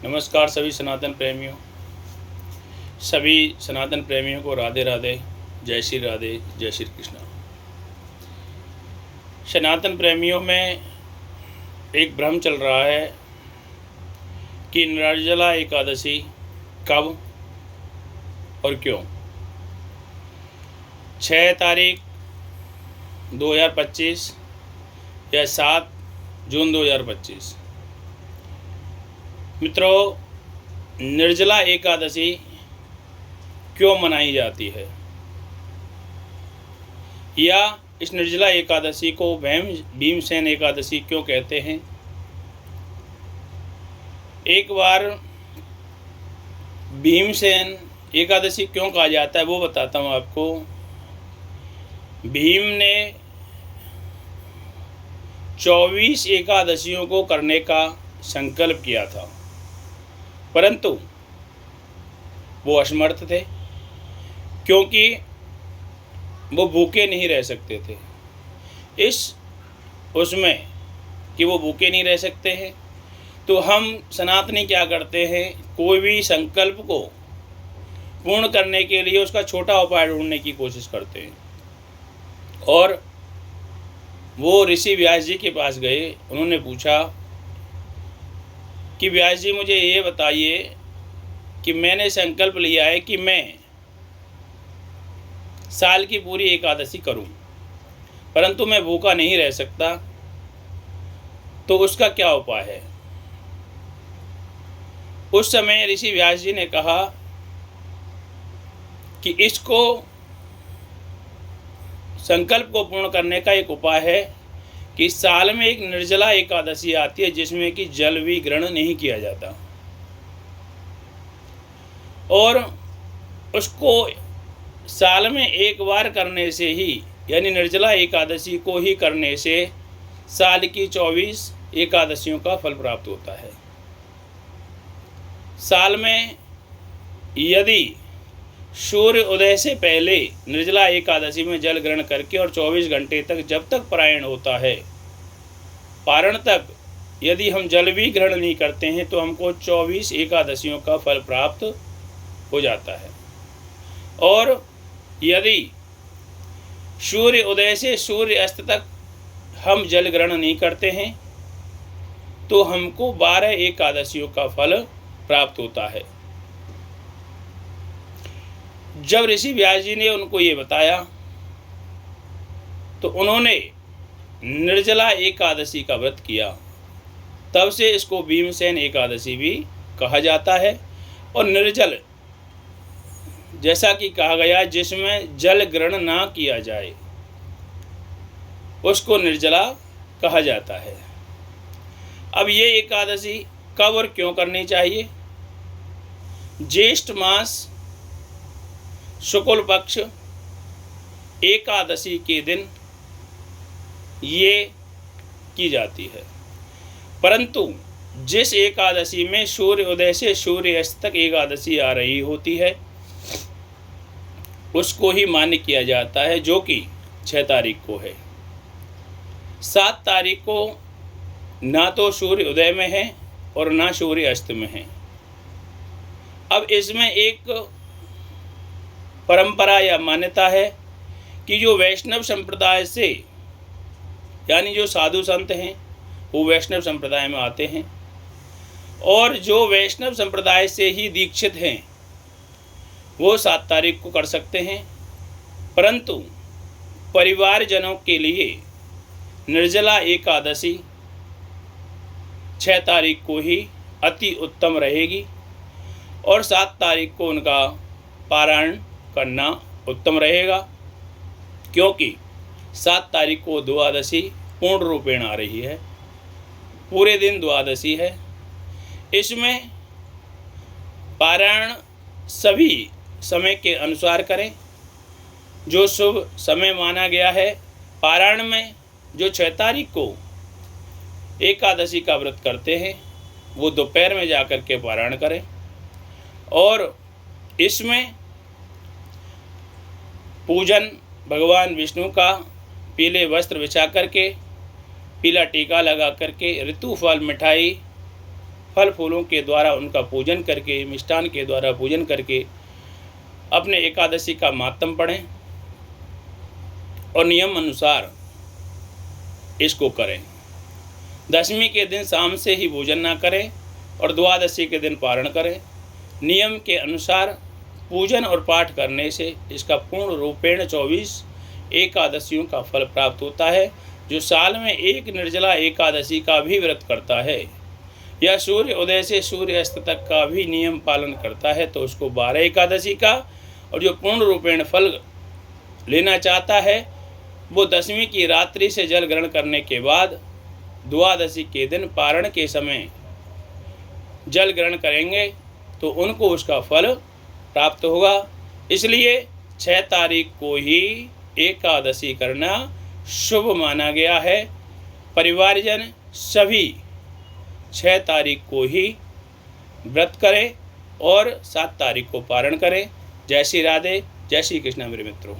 नमस्कार सभी सनातन प्रेमियों। सभी सनातन प्रेमियों को राधे राधे, जय श्री राधे, जय श्री कृष्णा। सनातन प्रेमियों में एक भ्रम चल रहा है कि निर्जला एकादशी कब और क्यों। 6 तारीख 2025 या 7 जून 2025। मित्रों, निर्जला एकादशी क्यों मनाई जाती है, या इस निर्जला एकादशी को भीमसेन एकादशी क्यों कहते हैं। एक बार भीमसेन एकादशी क्यों कहा जाता है वो बताता हूँ आपको। भीम ने 24 एकादशियों को करने का संकल्प किया था, परंतु वो असमर्थ थे, क्योंकि वो भूखे नहीं रह सकते थे। उसमें कि वो भूखे नहीं रह सकते हैं, तो हम सनातनी क्या करते हैं, कोई भी संकल्प को पूर्ण करने के लिए उसका छोटा उपाय ढूंढने की कोशिश करते हैं। और वो ऋषि व्यास जी के पास गए। उन्होंने पूछा कि व्यास जी, मुझे ये बताइए कि मैंने संकल्प लिया है कि मैं साल की पूरी एकादशी करूं, परंतु मैं भूखा नहीं रह सकता, तो उसका क्या उपाय है। उस समय ऋषि व्यास जी ने कहा कि इसको संकल्प को पूर्ण करने का एक उपाय है कि साल में एक निर्जला एकादशी आती है, जिसमें कि जल भी ग्रहण नहीं किया जाता, और उसको साल में एक बार करने से ही, यानी निर्जला एकादशी को ही करने से साल की 24 एकादशियों का फल प्राप्त होता है। साल में यदि सूर्य उदय से पहले निर्जला एकादशी में जल ग्रहण करके और 24 घंटे तक, जब तक पारायण होता है, पारण तक यदि हम जल भी ग्रहण नहीं करते हैं, तो हमको 24 एकादशियों का फल प्राप्त हो जाता है। और यदि सूर्य उदय से सूर्य अस्त तक हम जल ग्रहण नहीं करते हैं, तो हमको 12 एकादशियों का फल प्राप्त होता है। जब ऋषि व्यास जी ने उनको ये बताया, तो उन्होंने निर्जला एकादशी का व्रत किया। तब से इसको भीमसेन एकादशी भी कहा जाता है। और निर्जल, जैसा कि कहा गया, जिसमें जल ग्रहण ना किया जाए, उसको निर्जला कहा जाता है। अब ये एकादशी कब और क्यों करनी चाहिए। ज्येष्ठ मास शुक्ल पक्ष एकादशी के दिन ये की जाती है, परंतु जिस एकादशी में सूर्य उदय से सूर्य अस्त तक एकादशी आ रही होती है, उसको ही मान्य किया जाता है, जो कि 6 तारीख को है। 7 तारीख को ना तो सूर्य उदय में है और ना सूर्य अस्त में है। अब इसमें एक परंपरा या मान्यता है कि जो वैष्णव संप्रदाय से, यानी जो साधु संत हैं वो वैष्णव संप्रदाय में आते हैं, और जो वैष्णव संप्रदाय से ही दीक्षित हैं वो 7 तारीख को कर सकते हैं, परंतु परिवारजनों के लिए निर्जला एकादशी 6 तारीख को ही अति उत्तम रहेगी, और 7 तारीख को उनका पारायण करना उत्तम रहेगा, क्योंकि 7 तारीख को द्वादशी पूर्ण रूपेण आ रही है। पूरे दिन द्वादशी है। इसमें पारायण सभी समय के अनुसार करें, जो शुभ समय माना गया है। पारायण में जो 6 तारीख को एकादशी का व्रत करते हैं, वो दोपहर में जाकर के पारायण करें, और इसमें पूजन भगवान विष्णु का पीले वस्त्र बिछा करके, पीला टीका लगा करके, ऋतु फल मिठाई फल फूलों के द्वारा उनका पूजन करके, मिष्ठान के द्वारा पूजन करके अपने एकादशी का मातम पढ़ें और नियम अनुसार इसको करें। दशमी के दिन शाम से ही भोजन ना करें और द्वादशी के दिन पारण करें। नियम के अनुसार पूजन और पाठ करने से इसका पूर्ण रूपेण 24 एकादशियों का फल प्राप्त होता है। जो साल में एक निर्जला एकादशी का भी व्रत करता है या सूर्य उदय से सूर्य अस्त तक का भी नियम पालन करता है तो उसको 12 एकादशी का, और जो पूर्ण रूपेण फल लेना चाहता है वो दशमी की रात्रि से जल ग्रहण करने के बाद द्वादशी के दिन पारण के समय जल ग्रहण करेंगे तो उनको उसका फल प्राप्त होगा। इसलिए 6 तारीख को ही एकादशी करना शुभ माना गया है। परिवारजन सभी 6 तारीख को ही व्रत करें और 7 तारीख को पारण करें। जय श्री राधे, जय श्री कृष्ण मेरे मित्रों।